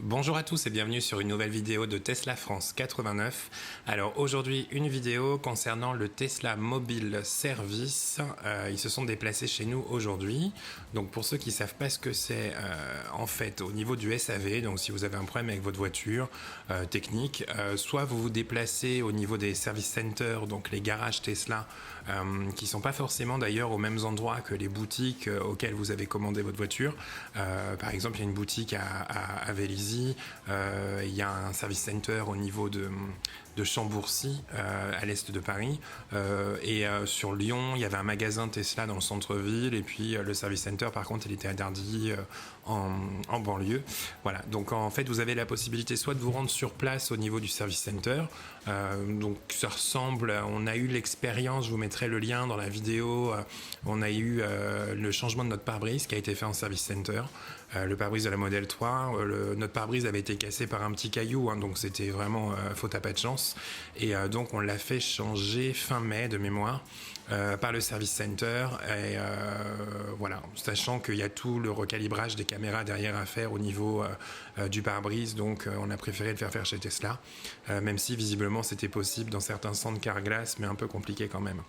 Bonjour à tous et bienvenue sur une nouvelle vidéo de Tesla France 89. Alors aujourd'hui une vidéo concernant le Tesla Mobile Service. Ils se sont déplacés chez nous aujourd'hui. Donc pour ceux qui ne savent pas ce que c'est en fait au niveau du SAV, donc si vous avez un problème avec votre voiture technique, soit vous vous déplacez au niveau des service centers, donc les garages Tesla, qui ne sont pas forcément d'ailleurs aux mêmes endroits que les boutiques auxquelles vous avez commandé votre voiture. Par exemple, il y a une boutique à Vélizy. Il y a un service center au niveau de Chambourcy, à l'est de Paris. Sur Lyon, il y avait un magasin Tesla dans le centre-ville. Et puis le service center, par contre, il était interdit en banlieue. Voilà. Donc en fait, vous avez la possibilité soit de vous rendre sur place au niveau du service center. Donc ça ressemble, on a eu l'expérience, je vous mettrai le lien dans la vidéo. On a eu le changement de notre pare-brise qui a été fait en service center. Le pare-brise de la Model 3, notre pare-brise avait été cassé par un petit caillou, donc c'était vraiment faute à pas de chance. Et donc on l'a fait changer fin mai de mémoire par le service center. Et voilà, sachant qu'il y a tout le recalibrage des caméras derrière à faire au niveau du pare-brise, donc on a préféré le faire chez Tesla, même si visiblement c'était possible dans certains centres Carglass, mais un peu compliqué quand même.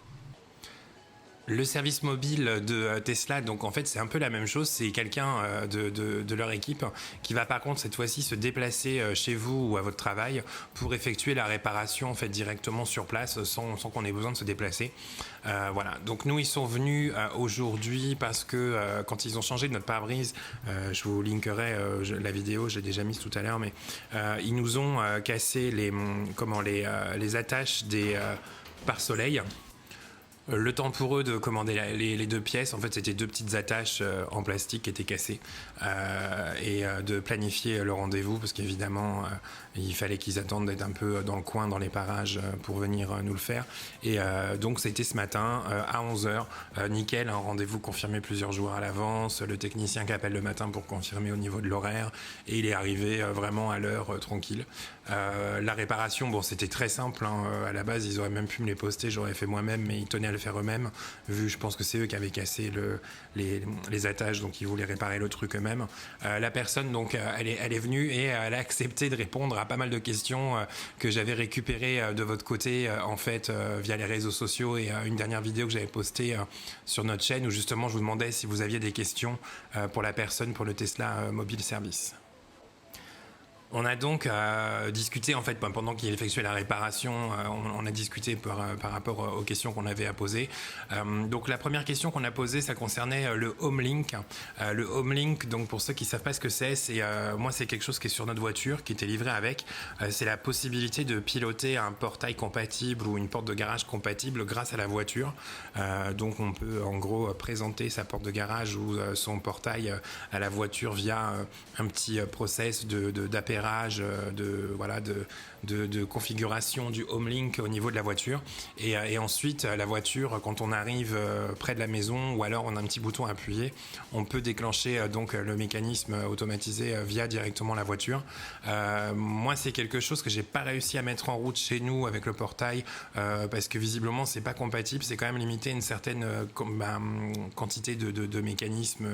Le service mobile de Tesla, donc en fait c'est un peu la même chose, c'est quelqu'un de leur équipe qui va par contre cette fois-ci se déplacer chez vous ou à votre travail pour effectuer la réparation en fait directement sur place sans qu'on ait besoin de se déplacer. Voilà, donc nous ils sont venus aujourd'hui parce que quand ils ont changé de notre pare-brise, je vous linkerai la vidéo, je l'ai déjà mise tout à l'heure, mais ils nous ont cassé les attaches des pare-soleil. Le temps pour eux de commander les deux pièces, en fait c'était deux petites attaches en plastique qui étaient cassées, et de planifier le rendez-vous parce qu'évidemment il fallait qu'ils attendent d'être un peu dans le coin, dans les parages pour venir nous le faire. Et donc c'était ce matin à 11h, nickel, un rendez-vous confirmé plusieurs jours à l'avance, le technicien qui appelle le matin pour confirmer au niveau de l'horaire, et il est arrivé vraiment à l'heure tranquille. La réparation, bon c'était très simple, à la base ils auraient même pu me les poster, j'aurais fait moi-même, mais ils tenaient à le faire eux-mêmes, vu je pense que c'est eux qui avaient cassé les attaches, donc ils voulaient réparer le truc eux-mêmes. La personne donc elle est venue et elle a accepté de répondre à pas mal de questions que j'avais récupérées de votre côté en fait via les réseaux sociaux, et une dernière vidéo que j'avais postée sur notre chaîne où justement je vous demandais si vous aviez des questions pour la personne pour le Tesla Mobile Service. On a donc discuté en fait pendant qu'il effectuait la réparation, on a discuté par rapport aux questions qu'on avait à poser. Donc la première question qu'on a posée, ça concernait le HomeLink. Le HomeLink, donc pour ceux qui ne savent pas ce que c'est, moi c'est quelque chose qui est sur notre voiture, qui était livré avec. C'est la possibilité de piloter un portail compatible ou une porte de garage compatible grâce à la voiture. Donc on peut en gros présenter sa porte de garage ou son portail à la voiture via un petit process d'appairage, de configuration du HomeLink au niveau de la voiture, et ensuite la voiture, quand on arrive près de la maison ou alors on a un petit bouton à appuyer, on peut déclencher donc le mécanisme automatisé via directement la voiture. Moi c'est quelque chose que j'ai pas réussi à mettre en route chez nous avec le portail parce que visiblement c'est pas compatible, c'est quand même limité à une certaine quantité de mécanismes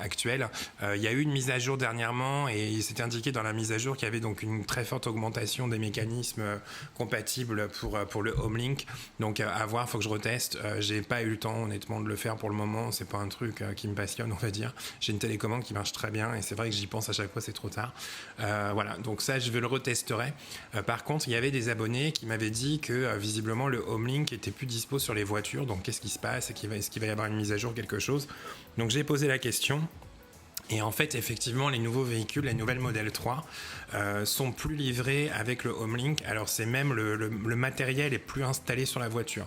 actuels. Il y a eu une mise à jour dernièrement et c'était indiqué dans la mise à jour qu'il y avait donc une très forte augmentation des mécanismes compatibles pour le HomeLink. Donc à voir, il faut que je reteste. J'ai pas eu le temps honnêtement de le faire pour le moment, c'est pas un truc qui me passionne, on va dire. J'ai une télécommande qui marche très bien et c'est vrai que j'y pense à chaque fois, c'est trop tard. Voilà, donc ça je le retesterai. Par contre, il y avait des abonnés qui m'avaient dit que visiblement le HomeLink était plus dispo sur les voitures, donc qu'est-ce qui se passe, est-ce qu'il va y avoir une mise à jour, quelque chose. Donc j'ai posé la question. Et en fait, effectivement, les nouveaux véhicules, les nouvelles Model 3, sont plus livrés avec le HomeLink. Alors, c'est même le matériel est plus installé sur la voiture.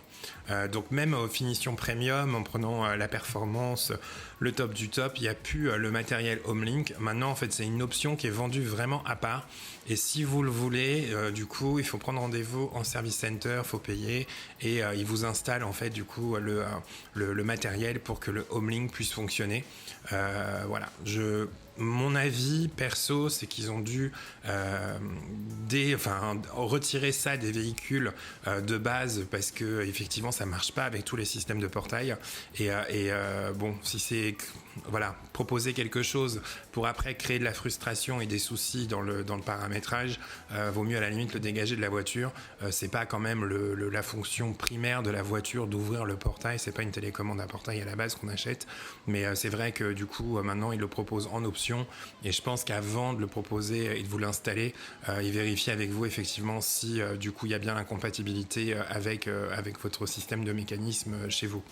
Donc, même aux finitions premium, en prenant la performance, le top du top, il n'y a plus le matériel HomeLink. Maintenant, en fait, c'est une option qui est vendue vraiment à part. Et si vous le voulez, du coup, il faut prendre rendez-vous en service center, il faut payer, et ils vous installent en fait, du coup, le matériel pour que le HomeLink puisse fonctionner. Voilà. mon avis perso, c'est qu'ils ont dû retirer ça des véhicules de base parce que effectivement ça marche pas avec tous les systèmes de portail. Bon, si c'est proposer quelque chose pour après créer de la frustration et des soucis dans le paramétrage, vaut mieux à la limite le dégager de la voiture. C'est pas quand même la fonction primaire de la voiture d'ouvrir le portail. C'est pas une télécommande à portail à la base qu'on achète, mais c'est vrai que du coup maintenant ils le proposent en option, et je pense qu'avant de le proposer et de vous l'installer, ils vérifient avec vous effectivement si du coup il y a bien la compatibilité avec votre système de mécanisme chez vous.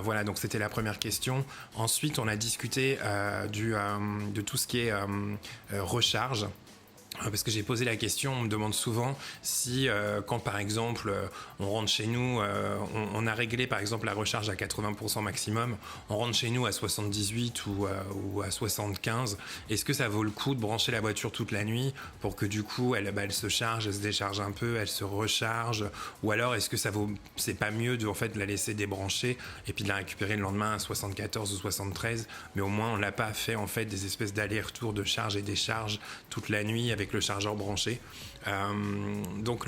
Voilà, donc c'était la première question. Ensuite, on a discuté de tout ce qui est recharge. Parce que j'ai posé la question, on me demande souvent si quand par exemple on rentre chez nous, on a réglé par exemple la recharge à 80% maximum, on rentre chez nous à 78 ou à 75, est-ce que ça vaut le coup de brancher la voiture toute la nuit pour que du coup elle se charge, elle se décharge un peu, elle se recharge, ou alors est-ce que c'est pas mieux de en fait la laisser débrancher et puis de la récupérer le lendemain à 74 ou 73, mais au moins on l'a pas fait en fait des espèces d'aller-retour de charge et décharge toute la nuit avec le chargeur branché. Donc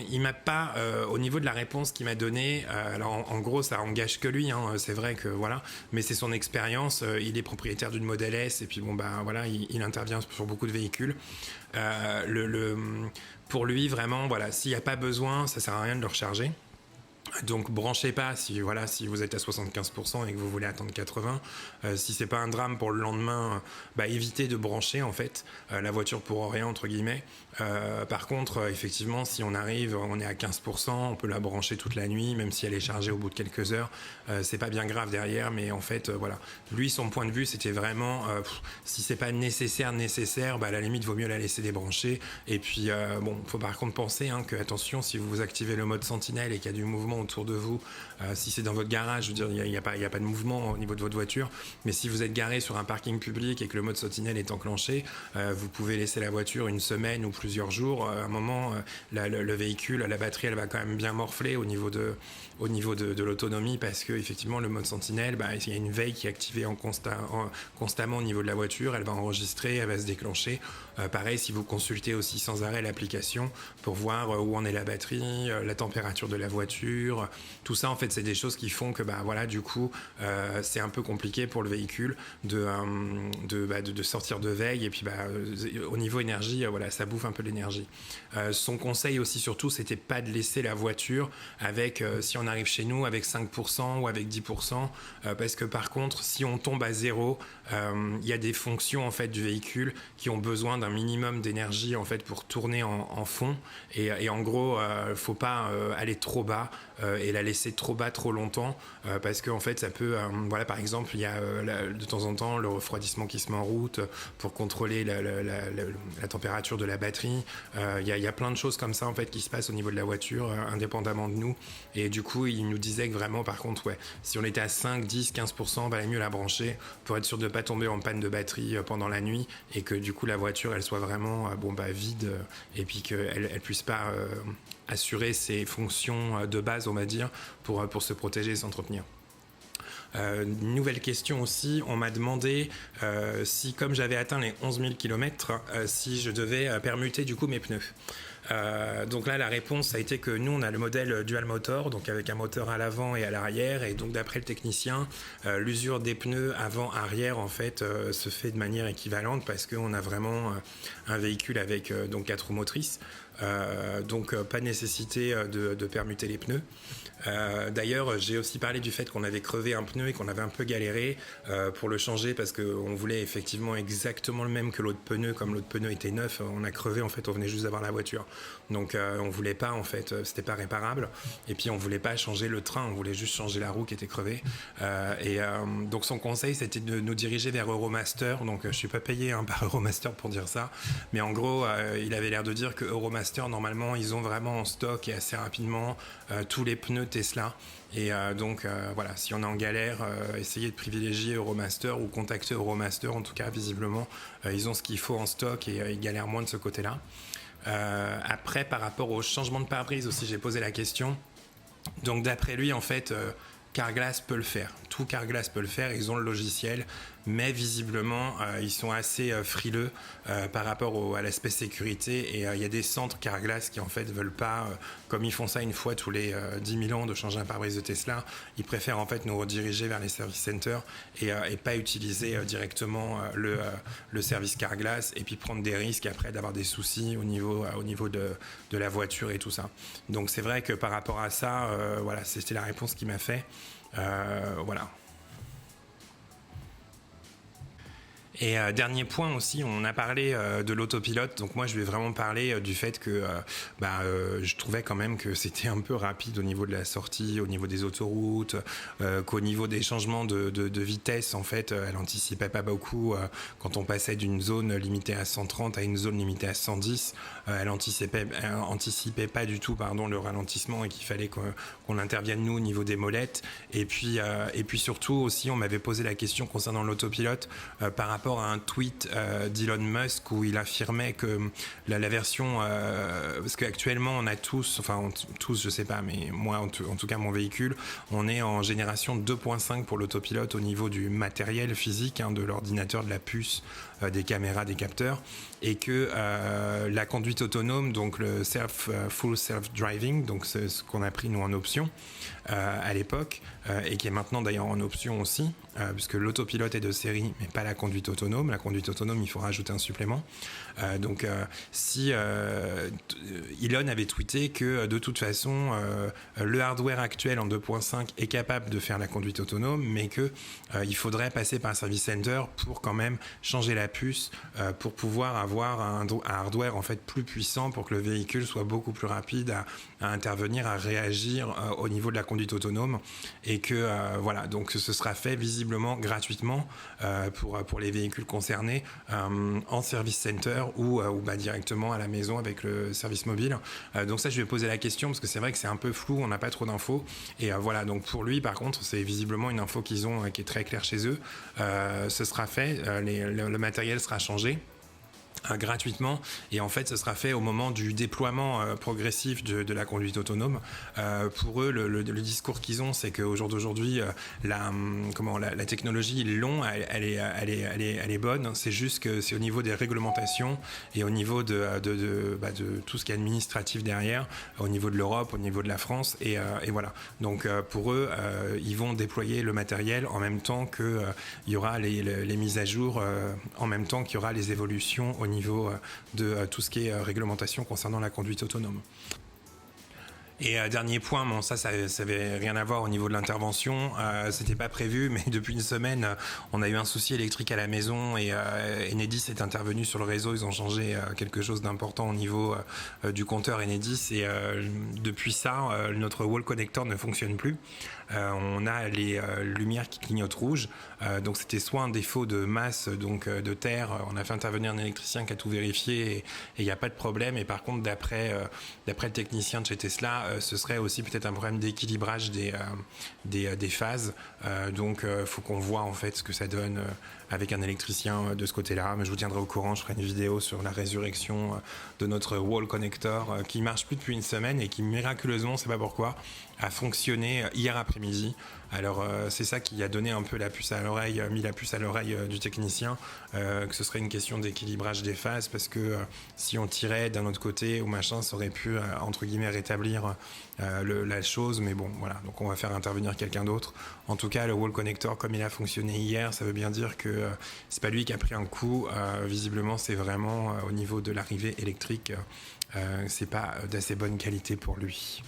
il m'a pas au niveau de la réponse qu'il m'a donnée, alors en gros ça engage que lui, hein, c'est vrai que voilà, mais c'est son expérience, il est propriétaire d'une Model S et puis il intervient sur beaucoup de véhicules. Pour lui vraiment s'il n'y a pas besoin, ça sert à rien de le recharger. Donc branchez pas si vous êtes à 75% et que vous voulez attendre 80. Si c'est pas un drame pour le lendemain, évitez de brancher en fait la voiture pour rien entre guillemets. Par contre, effectivement, si on est à 15%, on peut la brancher toute la nuit, même si elle est chargée au bout de quelques heures. C'est pas bien grave derrière, mais en fait, lui, son point de vue, c'était vraiment si c'est pas nécessaire, à la limite, vaut mieux la laisser débrancher. Et puis, faut par contre penser que attention, si vous activez le mode sentinelle et qu'il y a du mouvement autour de vous, si c'est dans votre garage, je veux dire, il n'y a pas de mouvement au niveau de votre voiture, mais si vous êtes garé sur un parking public et que le mode sentinelle est enclenché, vous pouvez laisser la voiture une semaine ou plusieurs jours. À un moment, le véhicule, la batterie, elle va quand même bien morfler au niveau de l'autonomie, parce que effectivement le mode sentinelle, il y a une veille qui est activée constamment au niveau de la voiture, elle va enregistrer, elle va se déclencher. Pareil, si vous consultez aussi sans arrêt l'application pour voir où en est la batterie, la température de la voiture, tout ça en fait c'est des choses qui font que du coup c'est un peu compliqué pour le véhicule de sortir de veille, et puis au niveau énergie, ça bouffe un peu l'énergie. Son conseil aussi surtout, c'était pas de laisser la voiture avec si on arrive chez nous avec 5% ou avec 10%, parce que par contre si on tombe à zéro, il y a des fonctions en fait du véhicule qui ont besoin d'un minimum d'énergie en fait pour tourner en fond, et en gros faut pas aller trop bas et la laisser trop bas trop longtemps, parce que en fait ça peut par exemple il y a de temps en temps le refroidissement qui se met en route pour contrôler la température de la batterie. Il y a plein de choses comme ça en fait qui se passent au niveau de la voiture indépendamment de nous, et du coup il nous disait que vraiment par contre si on était à 5, 10, 15%, valait mieux la brancher pour être sûr de ne pas tomber en panne de batterie pendant la nuit, et que du coup la voiture elle soit vraiment vide, et puis qu'elle puisse pas assurer ses fonctions de base, on va dire, pour se protéger et s'entretenir. Une nouvelle question aussi, on m'a demandé si, comme j'avais atteint les 11 000 km, si je devais permuter du coup mes pneus. Donc là la réponse a été que nous on a le modèle dual motor, donc avec un moteur à l'avant et à l'arrière, et donc d'après le technicien l'usure des pneus avant-arrière en fait se fait de manière équivalente, parce qu'on a vraiment un véhicule avec donc 4 roues motrices, donc pas de nécessité de permuter les pneus. D'ailleurs j'ai aussi parlé du fait qu'on avait crevé un pneu et qu'on avait un peu galéré pour le changer, parce qu'on voulait effectivement exactement le même que l'autre pneu. Comme l'autre pneu était neuf, on a crevé en fait, on venait juste d'avoir la voiture, donc on voulait pas en fait, c'était pas réparable, et puis on voulait pas changer le train, on voulait juste changer la roue qui était crevée, donc son conseil c'était de nous diriger vers Euromaster. Donc je suis pas payé par Euromaster pour dire ça, mais en gros il avait l'air de dire que Euromaster normalement ils ont vraiment en stock et assez rapidement tous les pneus Tesla, et donc si on est en galère, essayez de privilégier Euromaster ou contacter Euromaster. En tout cas visiblement ils ont ce qu'il faut en stock, et ils galèrent moins de ce côté là. Après par rapport au changement de pare-brise aussi, j'ai posé la question. Donc d'après lui en fait Carglass peut le faire, tout Carglass peut le faire, ils ont le logiciel, mais visiblement ils sont assez frileux par rapport à l'aspect sécurité, et il y a des centres Carglass qui en fait veulent pas, comme ils font ça une fois tous les 10 000 ans de changer un pare-brise de Tesla, ils préfèrent en fait nous rediriger vers les service centers et pas utiliser directement le service Carglass et puis prendre des risques après d'avoir des soucis au niveau de la voiture et tout ça. Donc c'est vrai que par rapport à ça, voilà, c'était la réponse qu'il m'a fait. Voilà. Et dernier point aussi, on a parlé de l'autopilote, donc moi je vais vraiment parler du fait que je trouvais quand même que c'était un peu rapide au niveau de la sortie, au niveau des autoroutes, qu'au niveau des changements de vitesse, en fait, elle anticipait pas beaucoup. Quand on passait d'une zone limitée à 130 à une zone limitée à 110, elle anticipait pas du tout, le ralentissement, et qu'il fallait qu'on intervienne nous au niveau des molettes. Et puis surtout aussi, on m'avait posé la question concernant l'autopilote par rapport à un tweet d'Elon Musk où il affirmait que la version, parce qu'actuellement on a tous je sais pas, mais moi en tout cas mon véhicule, on est en génération 2.5 pour l'autopilote au niveau du matériel physique, de l'ordinateur, de la puce, des caméras, des capteurs, et que la conduite autonome, donc le full self-driving, donc c'est ce qu'on a pris nous en option à l'époque, et qui est maintenant d'ailleurs en option aussi, puisque l'autopilote est de série mais pas la conduite autonome. La conduite autonome, il faut rajouter un supplément. Si Elon avait tweeté que de toute façon le hardware actuel en 2.5 est capable de faire la conduite autonome, mais que il faudrait passer par un service center pour quand même changer la puce, pour pouvoir avoir un hardware en fait plus puissant, pour que le véhicule soit beaucoup plus rapide à intervenir, à réagir au niveau de la conduite autonome, et que voilà, donc ce sera fait visiblement gratuitement pour les véhicules concernés en service center ou directement à la maison avec le service mobile. Donc ça, je vais poser la question parce que c'est vrai que c'est un peu flou, on n'a pas trop d'infos, et voilà, donc pour lui par contre c'est visiblement une info qu'ils ont qui est très claire chez eux. Ce sera fait, le matériel sera changé gratuitement, et en fait ce sera fait au moment du déploiement progressif de la conduite autonome. Pour eux, le discours qu'ils ont, c'est qu'au jour d'aujourd'hui la technologie, ils l'ont, elle est bonne, c'est juste que c'est au niveau des réglementations et au niveau de tout ce qui est administratif derrière, au niveau de l'Europe, au niveau de la France, et voilà. Donc pour eux, ils vont déployer le matériel en même temps que il y aura les mises à jour, en même temps qu'il y aura les évolutions au niveau de tout ce qui est réglementation concernant la conduite autonome. Et dernier point, bon, ça avait rien à voir au niveau de l'intervention, c'était pas prévu, mais depuis une semaine, on a eu un souci électrique à la maison, et Enedis est intervenu sur le réseau. Ils ont changé quelque chose d'important au niveau du compteur Enedis, et depuis ça, notre wall connector ne fonctionne plus. On a les lumières qui clignotent rouge, donc c'était soit un défaut de masse, donc de terre. On a fait intervenir un électricien qui a tout vérifié, et il n'y a pas de problème. Et par contre, d'après le technicien de chez Tesla, ce serait aussi peut-être un problème d'équilibrage des phases. Donc faut qu'on voit en fait ce que ça donne avec un électricien de ce côté-là. Mais je vous tiendrai au courant, je ferai une vidéo sur la résurrection de notre wall connector qui marche plus depuis une semaine et qui miraculeusement, c'est pas pourquoi, a fonctionné hier après-midi. Alors c'est ça qui a donné un peu la puce à l'oreille, mis la puce à l'oreille du technicien, que ce serait une question d'équilibrage des phases, parce que si on tirait d'un autre côté ou machin, ça aurait pu entre guillemets rétablir la chose, mais bon voilà, donc on va faire intervenir quelqu'un d'autre. En tout cas, le wall connector, comme il a fonctionné hier, ça veut bien dire que c'est pas lui qui a pris un coup, visiblement c'est vraiment au niveau de l'arrivée électrique, c'est pas d'assez bonne qualité pour lui.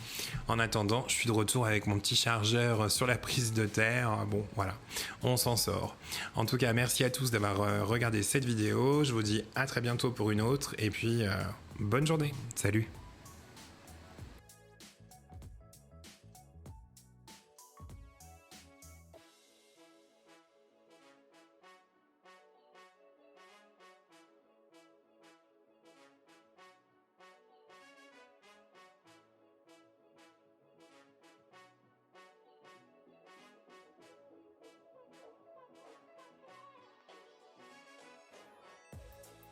En attendant, je suis de retour avec mon petit chargeur sur la prise de terre. Bon voilà, on s'en sort. En tout cas, merci à tous d'avoir regardé cette vidéo. Je vous dis à très bientôt pour une autre, et puis bonne journée. Salut.